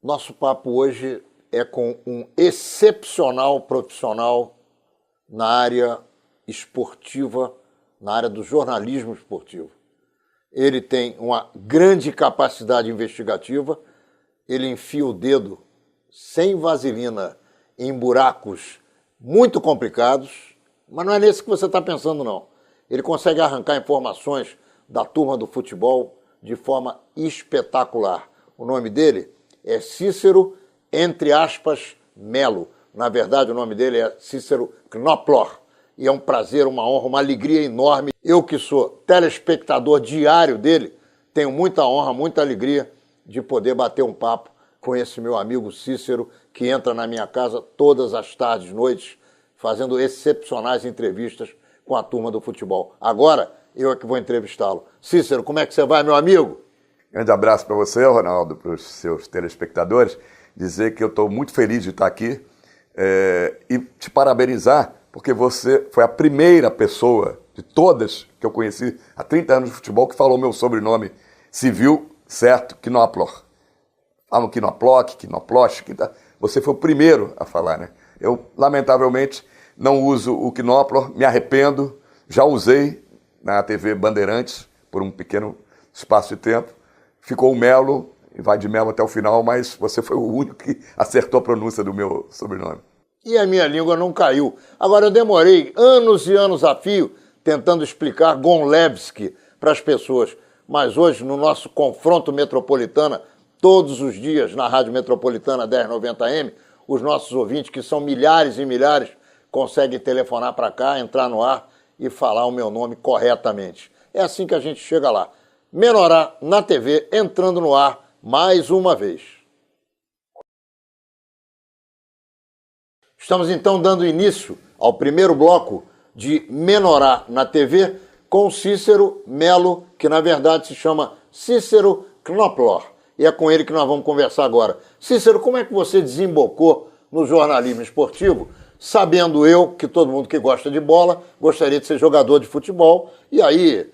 Nosso papo hoje é com um excepcional profissional na área esportiva, na área do jornalismo esportivo. Ele tem uma grande capacidade investigativa, ele enfia o dedo sem vaselina em buracos muito complicados, mas não é nesse que você está pensando, não. Ele consegue arrancar informações da turma do futebol de forma espetacular. O nome dele é Cícero, entre aspas, Melo. Na verdade, o nome dele é Cícero Knopploch. E é um prazer, uma honra, uma alegria enorme. Eu que sou telespectador diário dele, tenho muita honra, muita alegria de poder bater um papo com esse meu amigo Cícero, que entra na minha casa todas as tardes, noites, fazendo excepcionais entrevistas com a turma do futebol. Agora, eu é que vou entrevistá-lo. Cícero, como é que você vai, meu amigo? Grande abraço para você, Ronaldo, para os seus telespectadores. Dizer que eu estou muito feliz de estar aqui e te parabenizar, porque você foi a primeira pessoa de todas que eu conheci há 30 anos de futebol que falou meu sobrenome civil certo, Knopploch. Falam Knopploch, você foi o primeiro a falar, né? Eu, lamentavelmente, não uso o Knopploch, me arrependo, já usei na TV Bandeirantes por um pequeno espaço de tempo. Ficou o Melo, e vai de Melo até o final, mas você foi o único que acertou a pronúncia do meu sobrenome. E a minha língua não caiu. Agora, eu demorei anos e anos a fio tentando explicar Gonlewski para as pessoas. Mas hoje, no nosso confronto Metropolitana, todos os dias na Rádio Metropolitana 1090M, os nossos ouvintes, que são milhares e milhares, conseguem telefonar para cá, entrar no ar e falar o meu nome corretamente. É assim que a gente chega lá. Menorá na TV, entrando no ar mais uma vez. Estamos então dando início ao primeiro bloco de Menorá na TV com Cícero Melo, que na verdade se chama Cícero Knopploch. E é com ele que nós vamos conversar agora. Cícero, como é que você desembocou no jornalismo esportivo, sabendo eu que todo mundo que gosta de bola gostaria de ser jogador de futebol, e aí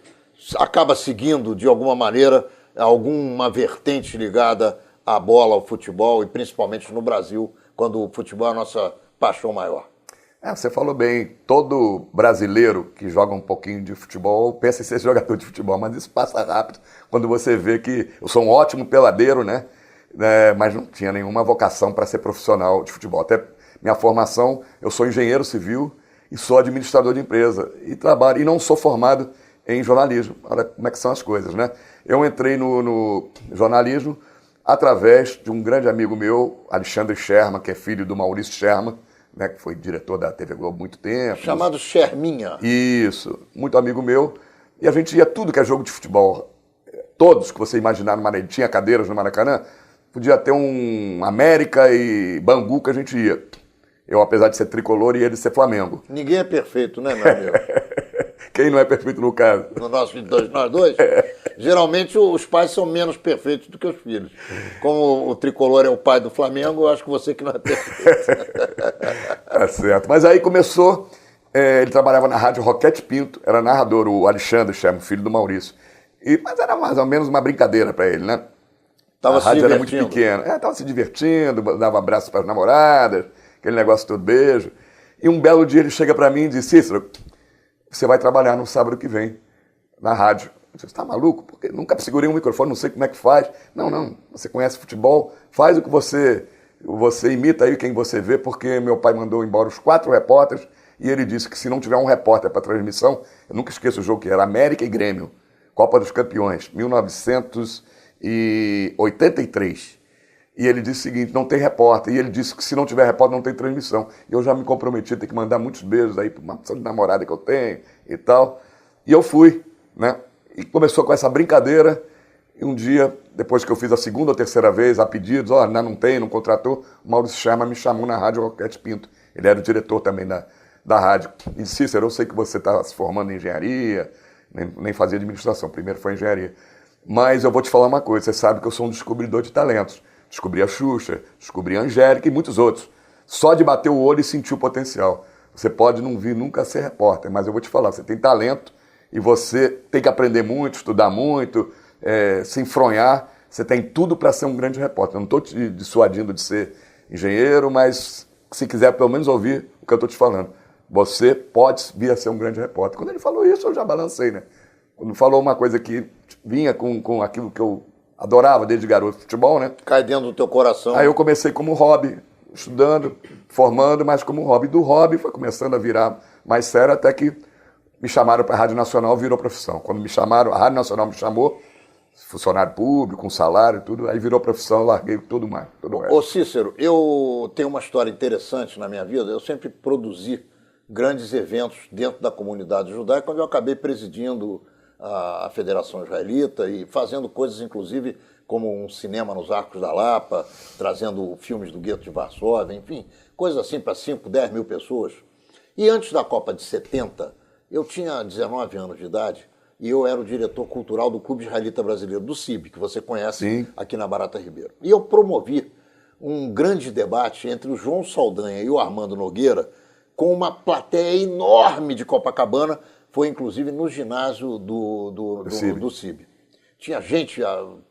acaba seguindo, de alguma maneira, alguma vertente ligada à bola, ao futebol, e principalmente no Brasil, quando o futebol é a nossa paixão maior? Você falou bem, todo brasileiro que joga um pouquinho de futebol pensa em ser jogador de futebol, mas isso passa rápido quando você vê que eu sou um ótimo peladeiro, né? Mas não tinha nenhuma vocação para ser profissional de futebol. Até minha formação, eu sou engenheiro civil e sou administrador de empresa e trabalho, e não sou formado em jornalismo. Olha como é que são as coisas, né? Eu entrei no jornalismo através de um grande amigo meu, Alexandre Sherman, que é filho do Maurício Sherman, né, que foi diretor da TV Globo há muito tempo. Chamado Sherminha. Isso, muito amigo meu. E a gente ia tudo que é jogo de futebol. Todos que você imaginar no Maracanã. Tinha cadeiras no Maracanã. Podia ter um América e Bangu que a gente ia. Eu, apesar de ser tricolor, e ele ser Flamengo. Ninguém é perfeito, né, meu amigo? Quem não é perfeito no caso? No nosso 22, nós dois? Geralmente os pais são menos perfeitos do que os filhos. Como o tricolor é o pai do Flamengo, eu acho que você que não é perfeito. Tá certo. Mas aí começou, ele trabalhava na rádio Roquete Pinto, era narrador, o Alexandre Sherman, filho do Maurício. Mas era mais ou menos uma brincadeira para ele, né? Tava a rádio se era muito pequena. Estava se divertindo, dava abraço para as namoradas, aquele negócio todo, beijo. E um belo dia ele chega para mim e diz: Cícero, você vai trabalhar no sábado que vem, na rádio. Eu disse: você tá maluco? Porque nunca segurei um microfone, não sei como é que faz. Não, você conhece futebol, faz o que você imita aí quem você vê, porque meu pai mandou embora os 4 repórteres e ele disse que se não tiver um repórter para transmissão, eu nunca esqueço o jogo que era América e Grêmio, Copa dos Campeões, 1983. E ele disse o seguinte: não tem repórter. E ele disse que se não tiver repórter, não tem transmissão. E eu já me comprometi a ter que mandar muitos beijos aí para uma opção de namorada que eu tenho e tal. E eu fui, né? E começou com essa brincadeira. E um dia, depois que eu fiz a segunda ou terceira vez, a pedidos, não tem, não contratou, o Maurício Sherman me chamou na rádio Roquete Pinto. Ele era o diretor também da rádio. E disse: Cícero, eu sei que você está se formando em engenharia, nem fazia administração, primeiro foi engenharia. Mas eu vou te falar uma coisa, você sabe que eu sou um descobridor de talentos. Descobri a Xuxa, descobri a Angélica e muitos outros. Só de bater o olho e sentir o potencial. Você pode não vir nunca ser repórter, mas eu vou te falar, você tem talento e você tem que aprender muito, estudar muito, se enfronhar, você tem tudo para ser um grande repórter. Eu não estou te dissuadindo de ser engenheiro, mas se quiser pelo menos ouvir o que eu estou te falando, você pode vir a ser um grande repórter. Quando ele falou isso, eu já balancei, né? Quando falou uma coisa que vinha com aquilo que eu adorava desde garoto, futebol, né? Cai dentro do teu coração. Aí eu comecei como hobby, estudando, formando, mas como hobby. Do hobby foi começando a virar mais sério, até que me chamaram para a Rádio Nacional, virou profissão. Quando me chamaram, a Rádio Nacional me chamou, funcionário público, com salário e tudo, aí virou profissão, larguei tudo mais. Ô Cícero, eu tenho uma história interessante na minha vida. Eu sempre produzi grandes eventos dentro da comunidade judaica, quando eu acabei presidindo a Federação Israelita e fazendo coisas, inclusive, como um cinema nos Arcos da Lapa, trazendo filmes do Gueto de Varsóvia, enfim, coisas assim para 5, 10 mil pessoas. E antes da Copa de 70, eu tinha 19 anos de idade e eu era o diretor cultural do Clube Israelita Brasileiro, do CIB, que você conhece. Sim. Aqui na Barata Ribeiro. E eu promovi um grande debate entre o João Saldanha e o Armando Nogueira, com uma plateia enorme de Copacabana, foi inclusive no ginásio do CIB. Tinha gente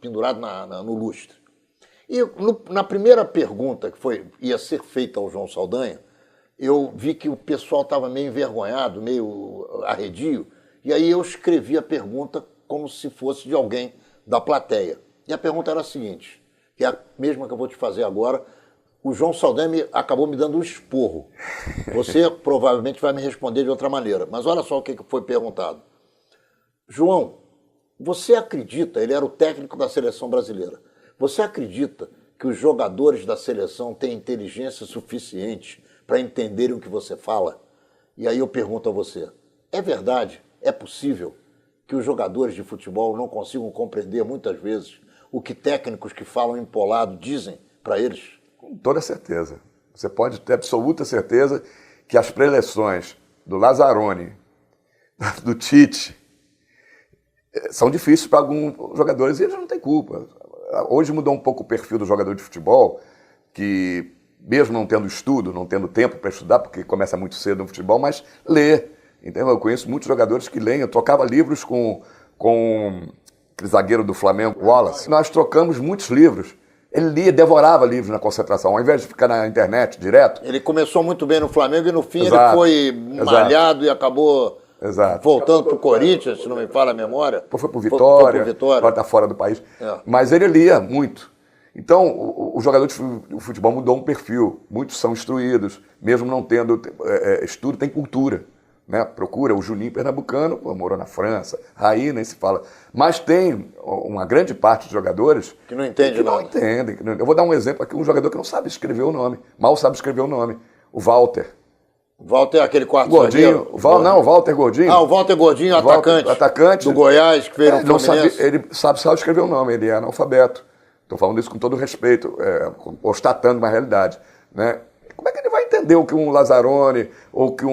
pendurada no lustre. E na primeira pergunta que ia ser feita ao João Saldanha, eu vi que o pessoal estava meio envergonhado, meio arredio, e aí eu escrevi a pergunta como se fosse de alguém da plateia. E a pergunta era a seguinte, que é a mesma que eu vou te fazer agora. O João Saldanha acabou me dando um esporro. Você provavelmente vai me responder de outra maneira. Mas olha só o que foi perguntado. João, você acredita, ele era o técnico da seleção brasileira, você acredita que os jogadores da seleção têm inteligência suficiente para entenderem o que você fala? E aí eu pergunto a você, é verdade, é possível que os jogadores de futebol não consigam compreender muitas vezes o que técnicos que falam empolado dizem para eles? Com toda certeza. Você pode ter absoluta certeza que as preleções do Lazzaroni, do Tite, são difíceis para alguns jogadores e eles não têm culpa. Hoje mudou um pouco o perfil do jogador de futebol, que mesmo não tendo estudo, não tendo tempo para estudar, porque começa muito cedo no futebol, mas lê. Então, eu conheço muitos jogadores que leem. Eu trocava livros com aquele zagueiro do Flamengo, Wallace. Nós trocamos muitos livros. Ele lia, devorava livros na concentração, ao invés de ficar na internet direto. Ele começou muito bem no Flamengo e no fim Exato. Ele foi malhado e acabou voltando para o Corinthians, se não me falha a memória. Foi para o Vitória, agora está fora do país. É. Mas ele lia muito. Então, o jogador de futebol mudou um perfil. Muitos são instruídos, mesmo não tendo estudo, tem cultura. Né? Procura o Juninho Pernambucano, morou na França, Raí, nem se fala. Mas tem uma grande parte de jogadores que não entende nada. Não entendem. Eu vou dar um exemplo aqui, um jogador que não sabe escrever o nome, mal sabe escrever o nome, o Walter. Walter é aquele quarto Gordinho. O Walter Gordinho. O Walter Gordinho, atacante do Goiás, que veio no Fluminense. Ele sabe só escrever o nome, ele é analfabeto. Estou falando isso com todo respeito, constatando uma realidade, né? Como é que ele vai entender o que um Lazzaroni ou que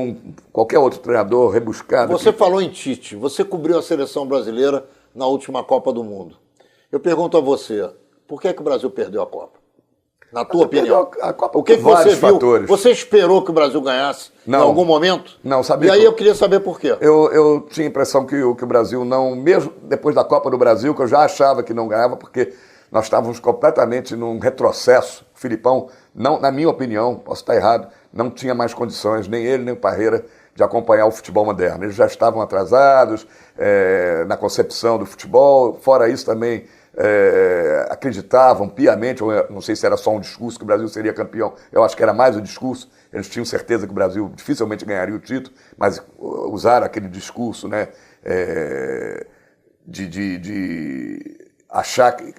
qualquer outro treinador rebuscado... Você falou em Tite, você cobriu a seleção brasileira na última Copa do Mundo. Eu pergunto a você, por que o Brasil perdeu a Copa? Na tua opinião. A Copa o que você viu? Fatores. Você esperou que o Brasil ganhasse em algum momento? Não, sabia. E aí eu queria saber por quê. Eu tinha a impressão que o Brasil não, mesmo depois da Copa do Brasil, que eu já achava que não ganhava, porque nós estávamos completamente num retrocesso. O Filipão, não, na minha opinião, posso estar errado, não tinha mais condições, nem ele, nem o Parreira, de acompanhar o futebol moderno. Eles já estavam atrasados na concepção do futebol. Fora isso também acreditavam piamente, ou não sei se era só um discurso, que o Brasil seria campeão. Eu acho que era mais o discurso. Eles tinham certeza que o Brasil dificilmente ganharia o título, mas usaram aquele discurso, né, de achar que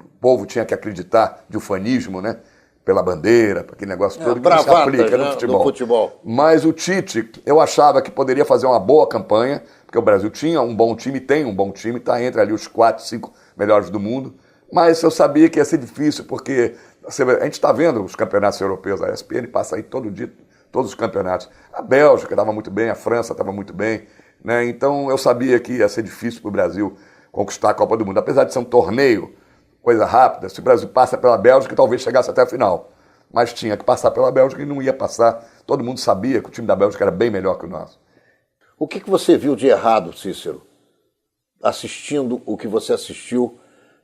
o povo tinha que acreditar, de ufanismo, né? Pela bandeira, para aquele negócio todo que não se aplica no futebol. Mas o Tite, eu achava que poderia fazer uma boa campanha, porque o Brasil tinha um bom time, tem um bom time, está entre ali os 4, 5 melhores do mundo, mas eu sabia que ia ser difícil, porque a gente está vendo os campeonatos europeus, a ESPN passa aí todo dia, todos os campeonatos. A Bélgica estava muito bem, a França estava muito bem, né? Então eu sabia que ia ser difícil para o Brasil conquistar a Copa do Mundo, apesar de ser um torneio, coisa rápida. Se o Brasil passa pela Bélgica, talvez chegasse até a final. Mas tinha que passar pela Bélgica e não ia passar. Todo mundo sabia que o time da Bélgica era bem melhor que o nosso. O que você viu de errado, Cícero, assistindo o que você assistiu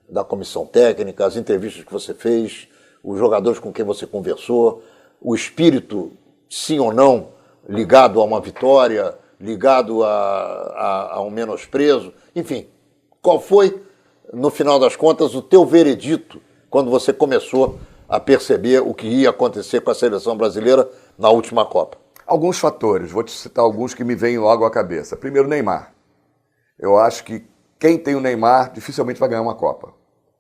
da comissão técnica, as entrevistas que você fez, os jogadores com quem você conversou, o espírito, sim ou não, ligado a uma vitória, ligado a um menosprezo, enfim, qual foi, no final das contas, o teu veredito quando você começou a perceber o que ia acontecer com a seleção brasileira na última Copa? Alguns fatores, vou te citar alguns que me vêm logo à cabeça. Primeiro, Neymar. Eu acho que quem tem o Neymar dificilmente vai ganhar uma Copa.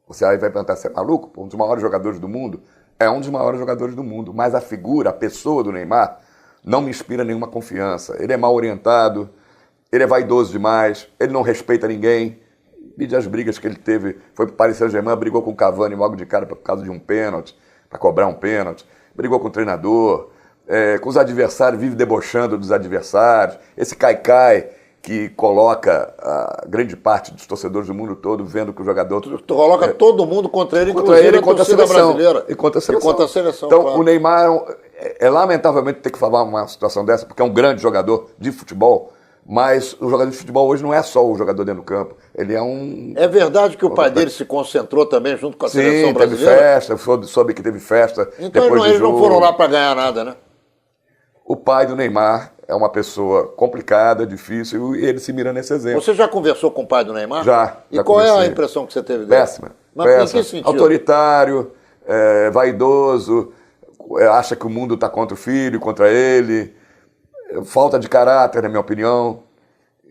Você aí vai perguntar, você é maluco? Um dos maiores jogadores do mundo? É um dos maiores jogadores do mundo, mas a figura, a pessoa do Neymar, não me inspira nenhuma confiança. Ele é mal orientado, ele é vaidoso demais, ele não respeita ninguém. Vide as brigas que ele teve, foi para o Paris Saint-Germain, brigou com o Cavani logo de cara por causa de um pênalti, para cobrar um pênalti, brigou com o treinador, com os adversários, vive debochando dos adversários. Esse Caicai que coloca a grande parte dos torcedores do mundo todo vendo que o jogador... Tu coloca todo mundo contra ele, contra ele, a contra a seleção brasileira. E contra a seleção. E contra a seleção, então, claro. O Neymar lamentavelmente ter que falar uma situação dessa, porque é um grande jogador de futebol, mas o jogador de futebol hoje não é só o jogador dentro do campo, ele é um... É verdade que o pai dele se concentrou também junto com a seleção brasileira? Sim, teve festa, soube que teve festa. Então depois eles não foram lá para ganhar nada, né? O pai do Neymar é uma pessoa complicada, difícil, e ele se mira nesse exemplo. Você já conversou com o pai do Neymar? Já. E qual é a impressão que você teve dele? Péssima. Mas péssima. em que sentido? Autoritário, vaidoso, acha que o mundo está contra o filho, contra ele, falta de caráter, na minha opinião.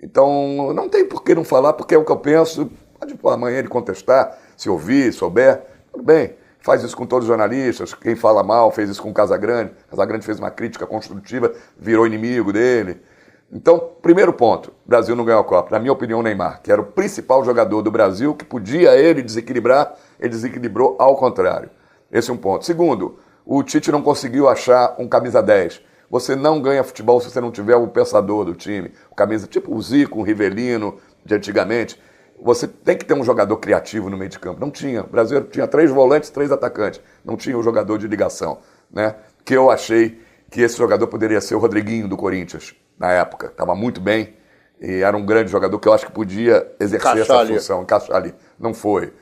Então, não tem por que não falar, porque é o que eu penso. Pode amanhã ele contestar, se ouvir, souber, tudo bem. Faz isso com todos os jornalistas, quem fala mal fez isso com o Casagrande. Casagrande fez uma crítica construtiva, virou inimigo dele. Então, primeiro ponto, o Brasil não ganhou a Copa. Na minha opinião, o Neymar, que era o principal jogador do Brasil, que podia ele desequilibrar, ele desequilibrou ao contrário. Esse é um ponto. Segundo, o Tite não conseguiu achar um camisa 10. Você não ganha futebol se você não tiver o pensador do time. O camisa tipo o Zico, o Rivelino, de antigamente. Você tem que ter um jogador criativo no meio de campo. Não tinha. O Brasil tinha 3 volantes, 3 atacantes. Não tinha um jogador de ligação, né? Que eu achei que esse jogador poderia ser o Rodriguinho do Corinthians, na época. Estava muito bem e era um grande jogador que eu acho que podia exercer essa função, encaixar ali. Não foi.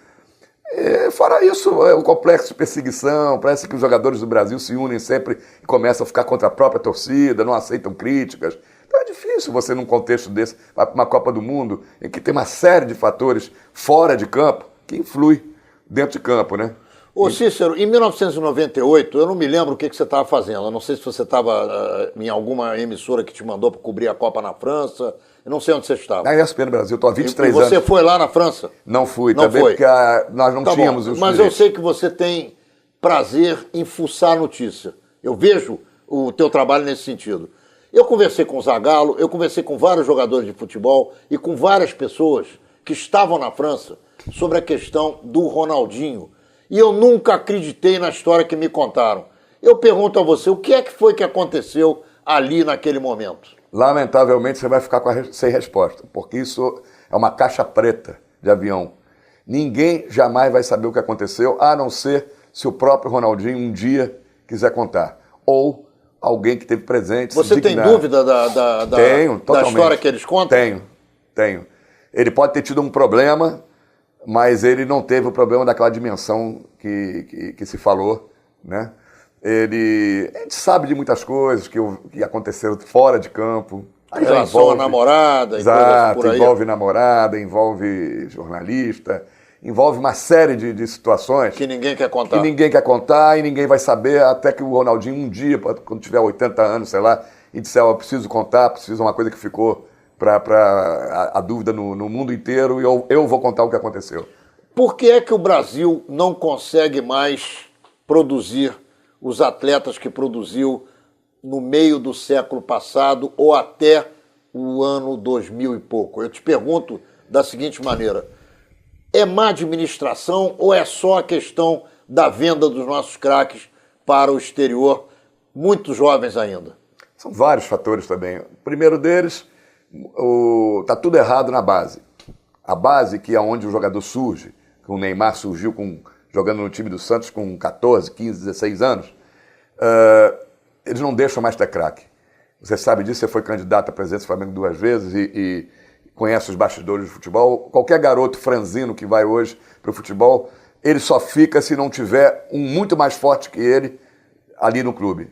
Fora isso, o complexo de perseguição, parece que os jogadores do Brasil se unem sempre e começam a ficar contra a própria torcida, não aceitam críticas. Então é difícil você, num contexto desse, uma Copa do Mundo, em que tem uma série de fatores fora de campo que influi dentro de campo, né? Ô Cícero, em 1998, eu não me lembro o que você estava fazendo. Eu não sei se você estava em alguma emissora que te mandou para cobrir a Copa na França. Eu não sei onde você estava. Na ESPN Brasil, estou há 23 anos. E você anos. foi lá na França? Não fui, não também, foi. Porque nós não tínhamos os Mas direitos. eu sei que você tem prazer em fuçar notícia. Eu vejo o teu trabalho nesse sentido. Eu conversei com o Zagallo, eu conversei com vários jogadores de futebol e com várias pessoas que estavam na França sobre a questão do Ronaldinho. E eu nunca acreditei na história que me contaram. Eu pergunto a você, o que é que foi que aconteceu ali naquele momento? Lamentavelmente você vai ficar sem resposta, porque isso é uma caixa preta de avião. Ninguém jamais vai saber o que aconteceu, a não ser se o próprio Ronaldinho um dia quiser contar. Ou alguém que teve presente. Você tem dúvida da história que eles contam? Tenho. Ele pode ter tido um problema, mas ele não teve o problema daquela dimensão que se falou, né? A gente sabe de muitas coisas que aconteceram fora de campo. Em relação à namorada e coisas por aí. Envolve namorada, envolve jornalista, envolve uma série de situações. Que ninguém quer contar. Que ninguém quer contar e ninguém vai saber, até que o Ronaldinho um dia, quando tiver 80 anos, sei lá, e disser, eu preciso contar, preciso uma coisa que ficou para a dúvida no mundo inteiro e eu vou contar o que aconteceu. Por que é que o Brasil não consegue mais produzir os atletas que produziu no meio do século passado ou até o ano 2000 e pouco? Eu te pergunto da seguinte maneira, é má administração ou é só a questão da venda dos nossos craques para o exterior, muito jovens ainda? São vários fatores também. O primeiro deles, está tudo errado na base. A base, que é onde o jogador surge, que o Neymar surgiu jogando no time do Santos com 14, 15, 16 anos, eles não deixam mais ter craque. Você sabe disso, você foi candidato à presidência do Flamengo 2 vezes e conhece os bastidores do futebol, qualquer garoto franzino que vai hoje para o futebol, ele só fica se não tiver um muito mais forte que ele ali no clube.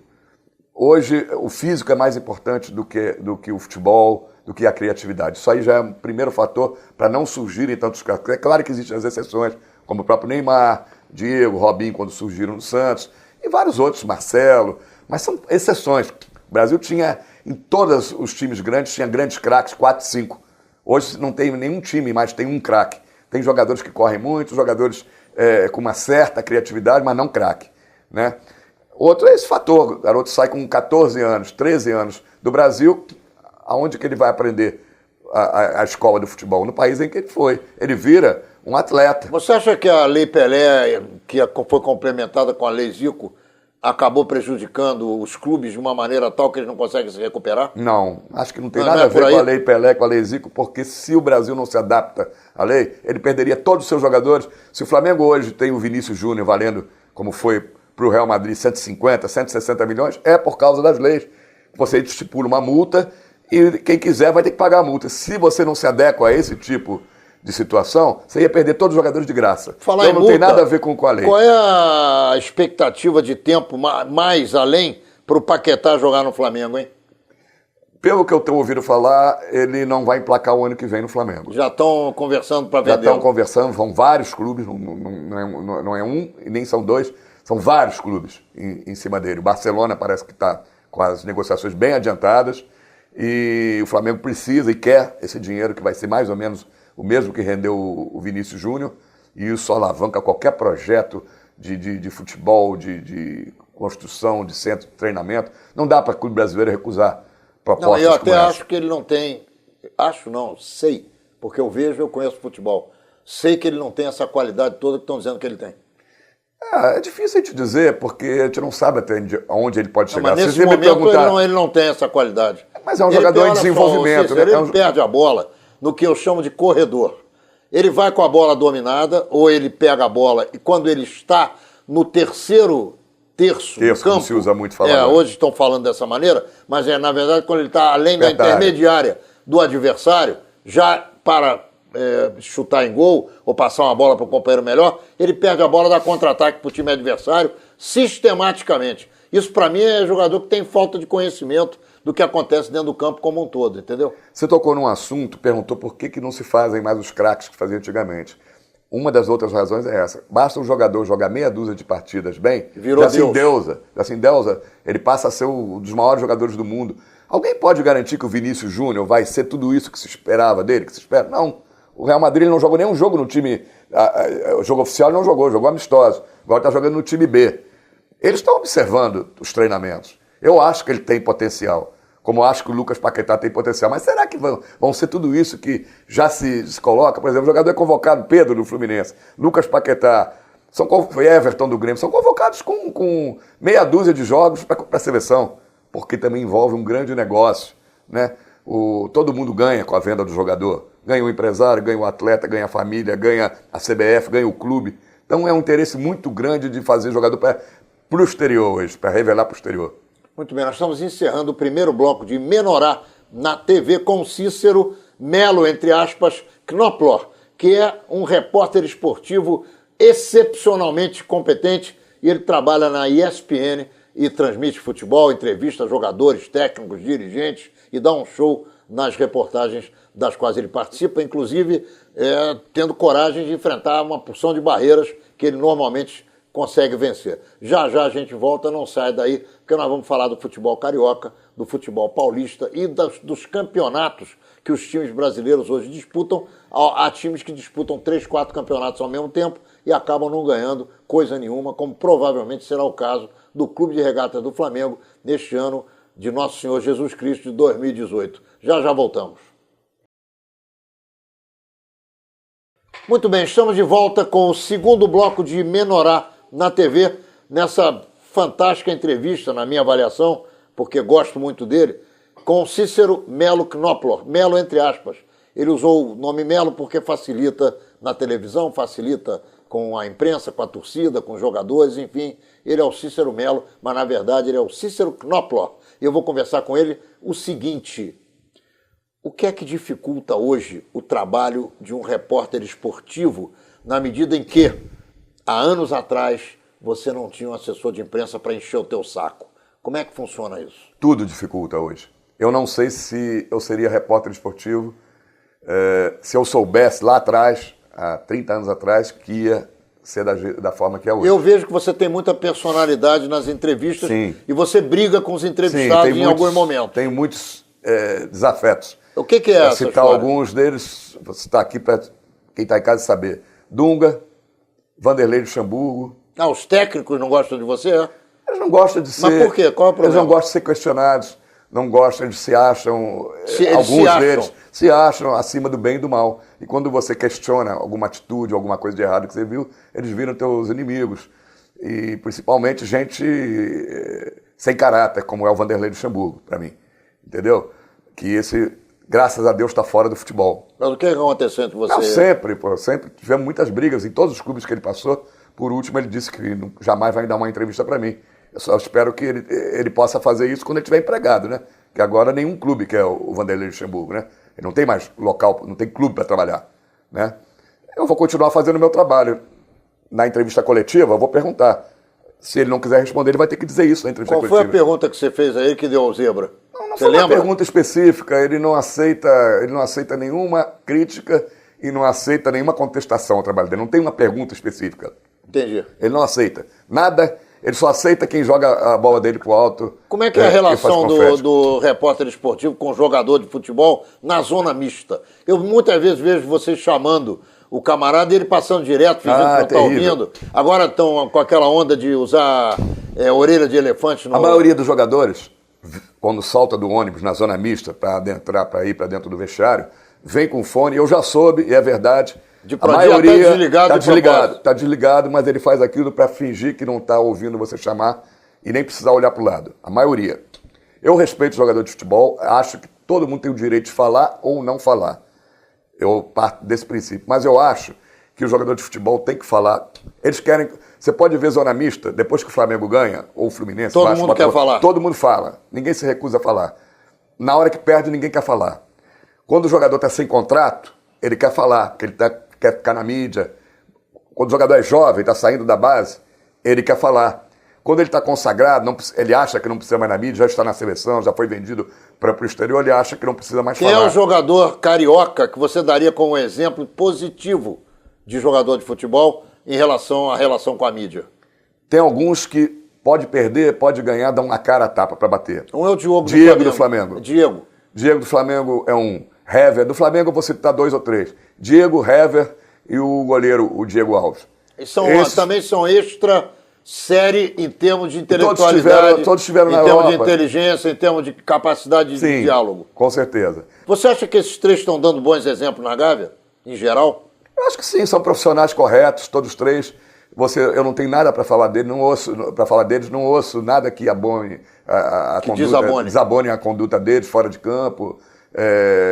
Hoje, o físico é mais importante do que o futebol, do que a criatividade. Isso aí já é um primeiro fator para não surgirem tantos casos. É claro que existem as exceções, como o próprio Neymar, Diego, Robinho, quando surgiram no Santos, e vários outros, Marcelo, mas são exceções. O Brasil tinha, em todos os times grandes, tinha grandes craques, 4, 5. Hoje não tem nenhum time mais, tem um craque. Tem jogadores que correm muito, jogadores com uma certa criatividade, mas não craque, né? Outro é esse fator, o garoto sai com 14 anos, 13 anos do Brasil, aonde que ele vai aprender a escola do futebol? No país em que ele foi. Ele vira um atleta. Você acha que a Lei Pelé, que foi complementada com a Lei Zico, acabou prejudicando os clubes de uma maneira tal que eles não conseguem se recuperar? Não, acho que não tem nada a ver com a Lei Pelé, com a Lei Zico, porque se o Brasil não se adapta à lei, ele perderia todos os seus jogadores. Se o Flamengo hoje tem o Vinícius Júnior valendo, como foi para o Real Madrid, 150, 160 milhões, é por causa das leis. Você estipula uma multa e quem quiser vai ter que pagar a multa. Se você não se adequa a esse tipo de situação, você ia perder todos os jogadores de graça. Falar então em não multa, tem nada a ver com a lei. Qual é a expectativa de tempo mais além para o Paquetá jogar no Flamengo, hein? Pelo que eu tenho ouvido falar, ele não vai emplacar o ano que vem no Flamengo. Já estão conversando para vender? Já estão conversando, vão vários clubes, não é um e nem são dois, são vários clubes em cima dele. O Barcelona parece que está com as negociações bem adiantadas e o Flamengo precisa e quer esse dinheiro, que vai ser mais ou menos o mesmo que rendeu o Vinícius Júnior, e isso alavanca qualquer projeto de futebol, de construção, de centro de treinamento. Não dá para o clube brasileiro recusar propostas. Não, eu até como acho que ele não tem, sei, porque eu conheço futebol, sei que ele não tem essa qualidade toda que estão dizendo que ele tem. É difícil a gente dizer, porque a gente não sabe até onde ele pode chegar. Mas nesse momento ele não tem essa qualidade. Mas é um jogador em desenvolvimento. Ele perde a bola no que eu chamo de corredor. Ele vai com a bola dominada, ou ele pega a bola, e quando ele está no terceiro terço do campo... se usa muito falar. Hoje estão falando dessa maneira, mas na verdade quando ele está além da intermediária do adversário, já para chutar em gol, ou passar uma bola para o companheiro melhor, ele perde a bola, dá contra-ataque para o time adversário, sistematicamente. Isso para mim é jogador que tem falta de conhecimento do que acontece dentro do campo como um todo, entendeu? Você tocou num assunto, perguntou por que não se fazem mais os craques que faziam antigamente. Uma das outras razões é essa. Basta um jogador jogar meia dúzia de partidas bem, virou assim deusa, ele passa a ser um dos maiores jogadores do mundo. Alguém pode garantir que o Vinícius Júnior vai ser tudo isso que se esperava dele, que se espera? Não. O Real Madrid não jogou nenhum jogo no time, o jogo oficial não jogou amistoso. Agora está jogando no time B. Eles estão observando os treinamentos. Eu acho que ele tem potencial, como eu acho que o Lucas Paquetá tem potencial. Mas será que vão ser tudo isso que já se coloca? Por exemplo, o jogador é convocado, Pedro do Fluminense, Lucas Paquetá, Everton do Grêmio, são convocados com meia dúzia de jogos para a seleção, porque também envolve um grande negócio, né? Todo mundo ganha com a venda do jogador. Ganha o empresário, ganha o atleta, ganha a família, ganha a CBF, ganha o clube. Então é um interesse muito grande de fazer jogador para o exterior hoje, para revelar para o exterior. Muito bem, nós estamos encerrando o primeiro bloco de Menorá na TV com Cícero Melo, entre aspas, Knoplor, que é um repórter esportivo excepcionalmente competente, e ele trabalha na ESPN e transmite futebol, entrevista jogadores, técnicos, dirigentes e dá um show nas reportagens das quais ele participa, inclusive tendo coragem de enfrentar uma porção de barreiras que ele normalmente consegue vencer. Já a gente volta, não sai daí, porque nós vamos falar do futebol carioca, do futebol paulista e dos campeonatos que os times brasileiros hoje disputam. Há times que disputam 3, 4 campeonatos ao mesmo tempo e acabam não ganhando coisa nenhuma, como provavelmente será o caso do Clube de Regatas do Flamengo neste ano de Nosso Senhor Jesus Cristo de 2018. Já voltamos. Muito bem, estamos de volta com o segundo bloco de Menorá na TV, nessa fantástica entrevista, na minha avaliação, porque gosto muito dele, com Cícero Melo Knoplor, Melo entre aspas. Ele usou o nome Melo porque facilita na televisão, facilita com a imprensa, com a torcida, com os jogadores, enfim. Ele é o Cícero Melo, mas na verdade ele é o Cícero Knoplor. E eu vou conversar com ele o seguinte: O que é que dificulta hoje o trabalho de um repórter esportivo, na medida em que, há anos atrás, você não tinha um assessor de imprensa para encher o teu saco? Como é que funciona isso? Tudo dificulta hoje. Eu não sei se eu seria repórter esportivo se eu soubesse lá atrás, há 30 anos atrás, que ia ser da forma que é hoje. Eu vejo que você tem muita personalidade nas entrevistas. Sim. E você briga com os entrevistados em alguns momentos. Tem muitos desafetos. O que é essa citar história? Alguns deles, vou citar aqui para quem está em casa saber. Dunga, Vanderlei Luxemburgo. Os técnicos não gostam de você? Eles não gostam de ser... Mas por quê? Qual é o problema? Eles não gostam de ser questionados, não gostam, eles se acham... alguns deles se acham acima do bem e do mal. E quando você questiona alguma atitude, alguma coisa de errado que você viu, eles viram teus inimigos. E principalmente gente sem caráter, como é o Vanderlei Luxemburgo, para mim. Entendeu? Que esse... graças a Deus, está fora do futebol. Mas o que aconteceu entre você? Não, sempre tivemos muitas brigas em todos os clubes que ele passou. Por último, ele disse que jamais vai dar uma entrevista para mim. Eu só espero que ele possa fazer isso quando ele estiver empregado, né? Que agora nenhum clube quer o Vanderlei Luxemburgo, né? Ele não tem mais local, não tem clube para trabalhar, né? Eu vou continuar fazendo o meu trabalho. Na entrevista coletiva, eu vou perguntar. Se ele não quiser responder, ele vai ter que dizer isso na entrevista coletiva. Qual foi a pergunta que você fez a ele que deu ao zebra? Não foi uma pergunta específica, ele não aceita nenhuma crítica e não aceita nenhuma contestação ao trabalho dele. Não tem uma pergunta específica. Entendi. Ele não aceita nada, ele só aceita quem joga a bola dele pro alto. Como é que é a relação do repórter esportivo com o jogador de futebol na zona mista? Eu muitas vezes vejo vocês chamando o camarada e ele passando direto, fingindo que não está ouvindo. Agora estão com aquela onda de usar orelha de elefante. A maioria dos jogadores, quando salta do ônibus na zona mista para ir para dentro do vestiário, vem com fone. Eu já soube, e é verdade, a maioria está desligado, mas ele faz aquilo para fingir que não está ouvindo você chamar e nem precisar olhar para o lado. A maioria. Eu respeito o jogador de futebol, acho que todo mundo tem o direito de falar ou não falar. Eu parto desse princípio. Mas eu acho que o jogador de futebol tem que falar. Eles querem... Você pode ver zona mista, depois que o Flamengo ganha, ou o Fluminense... Todo mundo quer falar. Todo mundo fala. Ninguém se recusa a falar. Na hora que perde, ninguém quer falar. Quando o jogador está sem contrato, ele quer falar, porque ele quer ficar na mídia. Quando o jogador é jovem, está saindo da base, ele quer falar. Quando ele está consagrado, ele acha que não precisa mais na mídia, já está na seleção, já foi vendido para o exterior, ele acha que não precisa mais falar. Quem é o jogador carioca que você daria como exemplo positivo de jogador de futebol em relação à relação com a mídia? Tem alguns que pode perder, pode ganhar, dá uma cara a tapa para bater. Um é o Diogo do Flamengo. Diego do Flamengo é um. Hever, do Flamengo eu vou citar 2 ou 3. Diego, Hever e o goleiro, o Diego Alves. Também são extra série em termos de intelectualidade, todos tiveram em termos de inteligência, em termos de capacidade de diálogo. Com certeza. Você acha que esses 3 estão dando bons exemplos na Gávea, em geral? Eu acho que sim, são profissionais corretos, todos 3. Eu não tenho nada para falar deles, não ouço nada que abone a conduta, desabone a conduta deles fora de campo.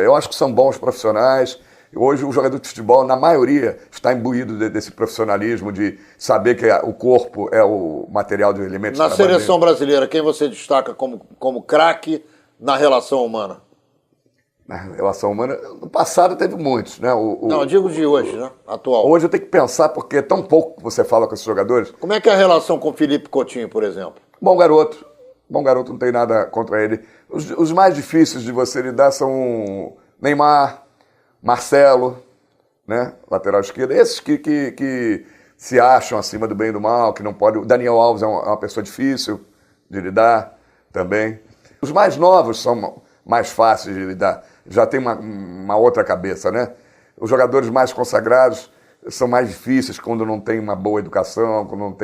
Eu acho que são bons profissionais. Hoje o jogador de futebol, na maioria, está imbuído desse profissionalismo de saber que o corpo é o material de elementos. Na seleção brasileira, quem você destaca como craque na relação humana? Na relação humana, no passado teve muitos, né? Não, eu digo de hoje, né? Atual. Hoje eu tenho que pensar, porque é tão pouco que você fala com esses jogadores. Como é que é a relação com o Felipe Coutinho, por exemplo? Bom garoto, não tem nada contra ele. Os mais difíceis de você lidar são Neymar, Marcelo, né? Lateral esquerdo. Esses que se acham acima do bem e do mal, que não pode... O Daniel Alves é uma pessoa difícil de lidar também. Os mais novos são mais fáceis de lidar. Já tem uma outra cabeça, né? Os jogadores mais consagrados são mais difíceis quando não tem uma boa educação, quando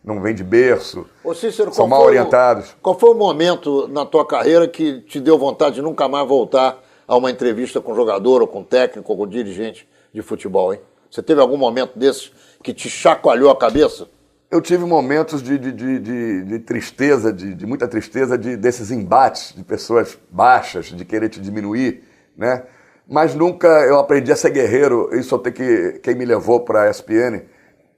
não vem de berço. Ô Cícero, são mal orientados. Qual foi o momento na tua carreira que te deu vontade de nunca mais voltar a uma entrevista com jogador, ou com técnico, ou com dirigente de futebol, hein? Você teve algum momento desses que te chacoalhou a cabeça? Eu tive momentos de tristeza, de muita tristeza, desses embates de pessoas baixas, de querer te diminuir, né? Mas nunca eu aprendi a ser guerreiro. Isso quem me levou para a ESPN,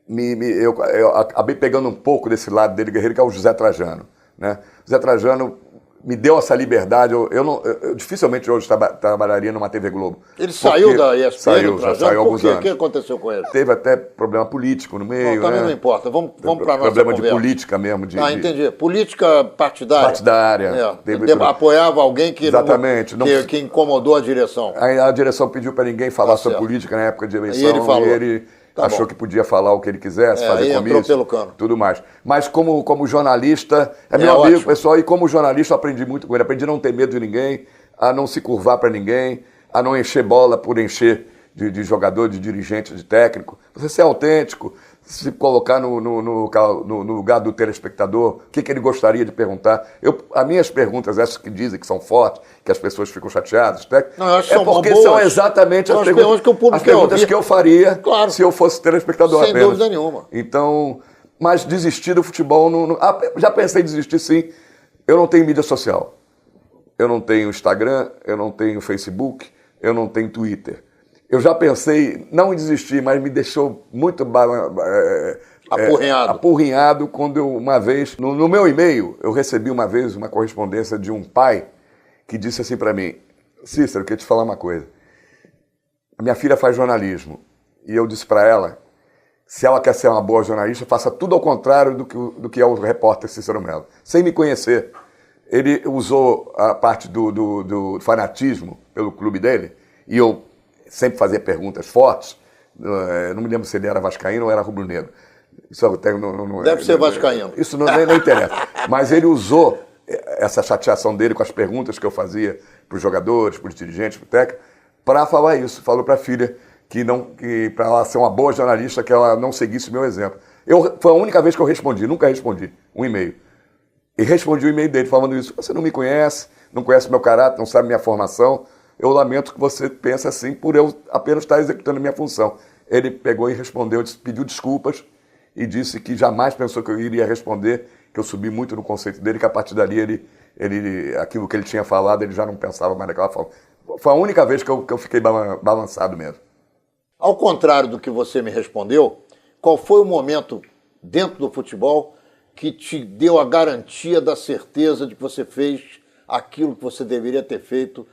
eu acabei pegando um pouco desse lado dele guerreiro, que é o José Trajano, né? José Trajano me deu essa liberdade. Eu dificilmente hoje trabalharia numa TV Globo. Ele saiu da ESPN? Já saiu há alguns anos. O que aconteceu com ele? Teve até problema político no meio, também né? não importa. Vamos para a nossa problema conversa. de política mesmo. Entendi. Política partidária. Partidária. Apoiava alguém que, exatamente, que incomodou a direção. A direção pediu para ninguém falar sobre política na época de eleição. E ele falou. E ele achou que podia falar o que ele quisesse, fazer comício, pelo cano. tudo mais. Mas como jornalista, meu amigo, ótimo. Pessoal, e como jornalista eu aprendi muito com ele. Aprendi a não ter medo de ninguém, a não se curvar para ninguém, a não encher bola por encher de jogador, de dirigente, de técnico. Você ser autêntico, se colocar no lugar do telespectador, o que ele gostaria de perguntar. As minhas perguntas, essas que dizem que são fortes, que as pessoas ficam chateadas, porque são exatamente as perguntas que eu faria se eu fosse telespectador apenas. Sem dúvida nenhuma. Então, mas desistir do futebol, já pensei em desistir sim. Eu não tenho mídia social. Eu não tenho Instagram, eu não tenho Facebook, eu não tenho Twitter. Eu já pensei, não em desistir, mas me deixou muito apurrinhado quando eu, uma vez, no meu e-mail, eu recebi uma vez uma correspondência de um pai que disse assim para mim: Cícero, eu queria te falar uma coisa. A minha filha faz jornalismo e eu disse para ela, se ela quer ser uma boa jornalista, faça tudo ao contrário do que é o repórter Cícero Mello. Sem me conhecer, ele usou a parte do fanatismo pelo clube dele e eu sempre fazia perguntas fortes. Não me lembro se ele era vascaíno ou era rubro-negro. Deve ser vascaíno. Isso não interessa. Mas ele usou essa chateação dele com as perguntas que eu fazia para os jogadores, para os dirigentes, para o técnico, para falar isso. Falou para a filha que para ela ser uma boa jornalista, que ela não seguisse o meu exemplo. Foi a única vez que eu respondi, nunca respondi um e-mail. E respondi o e-mail dele falando isso. Você não me conhece, não conhece meu caráter, não sabe minha formação. Eu lamento que você pense assim por eu apenas estar executando a minha função. Ele pegou e respondeu, pediu desculpas e disse que jamais pensou que eu iria responder, que eu subi muito no conceito dele, que a partir dali aquilo que ele tinha falado, ele já não pensava mais daquela forma. Foi a única vez que eu fiquei balançado mesmo. Ao contrário do que você me respondeu, qual foi o momento dentro do futebol que te deu a garantia da certeza de que você fez aquilo que você deveria ter feito,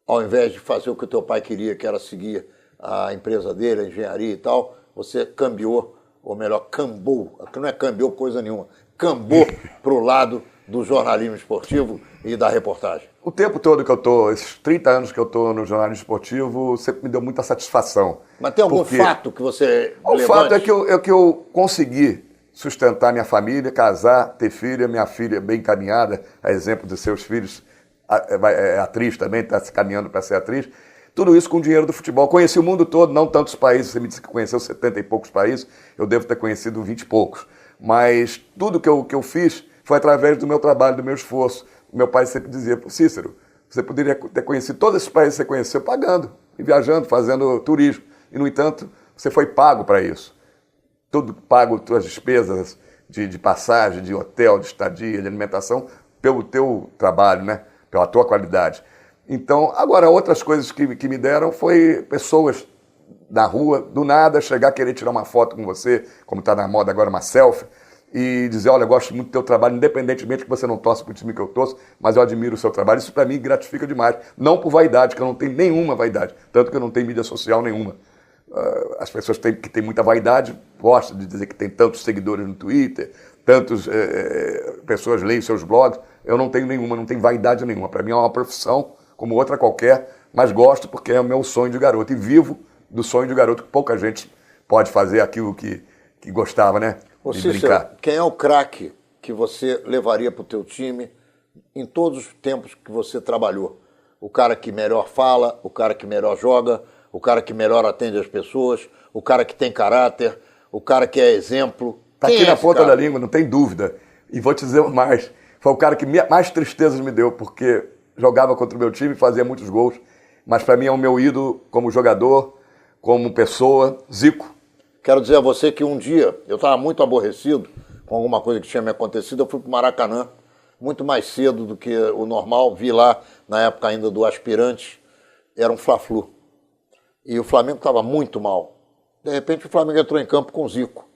ao invés de fazer o que o teu pai queria, que era seguir a empresa dele, a engenharia e tal, você cambiou, ou melhor, cambou, que não é cambiou coisa nenhuma, cambou para o lado do jornalismo esportivo e da reportagem? O tempo todo que eu estou, esses 30 anos que eu estou no jornalismo esportivo, sempre me deu muita satisfação. Mas tem algum fato que você levante? O fato é que eu consegui sustentar minha família, casar, ter filha, minha filha bem encaminhada, a exemplo de seus filhos, é atriz também, está se caminhando para ser atriz. Tudo isso com o dinheiro do futebol. Conheci o mundo todo, não tantos países, você me disse que conheceu 70 e poucos países, eu devo ter conhecido 20 e poucos. Mas tudo que eu fiz foi através do meu trabalho, do meu esforço. Meu pai sempre dizia: Cícero, você poderia ter conhecido todos esses países que você conheceu pagando, e viajando, fazendo turismo. E, no entanto, você foi pago para isso. Tudo pago, suas despesas de passagem, de hotel, de estadia, de alimentação, pelo teu trabalho, né? Pela tua qualidade. Então, agora, outras coisas que me deram foi pessoas na rua, do nada, chegar a querer tirar uma foto com você, como está na moda agora, uma selfie, e dizer: olha, eu gosto muito do teu trabalho, independentemente que você não torce para o time que eu torço, mas eu admiro o seu trabalho. Isso, para mim, gratifica demais. Não por vaidade, que eu não tenho nenhuma vaidade, tanto que eu não tenho mídia social nenhuma. As pessoas que têm muita vaidade gostam de dizer que tem tantos seguidores no Twitter, tantas pessoas leem seus blogs. Eu não tenho nenhuma, não tenho vaidade nenhuma. Para mim é uma profissão como outra qualquer, mas gosto porque é o meu sonho de garoto. E vivo do sonho de garoto, que pouca gente pode fazer aquilo que gostava, né? De Cícero, brincar. Quem é o craque que você levaria para o teu time em todos os tempos que você trabalhou? O cara que melhor fala, o cara que melhor joga, o cara que melhor atende as pessoas, o cara que tem caráter, o cara que é exemplo. Está aqui na ponta da língua, não tem dúvida. E vou te dizer mais, foi o cara que mais tristezas me deu, porque jogava contra o meu time e fazia muitos gols, mas para mim é o meu ídolo como jogador, como pessoa, Zico. Quero dizer a você que um dia eu estava muito aborrecido com alguma coisa que tinha me acontecido, eu fui para o Maracanã, muito mais cedo do que o normal, vi lá, na época ainda do aspirante, era um Fla-Flu. E o Flamengo estava muito mal. De repente o Flamengo entrou em campo com o Zico.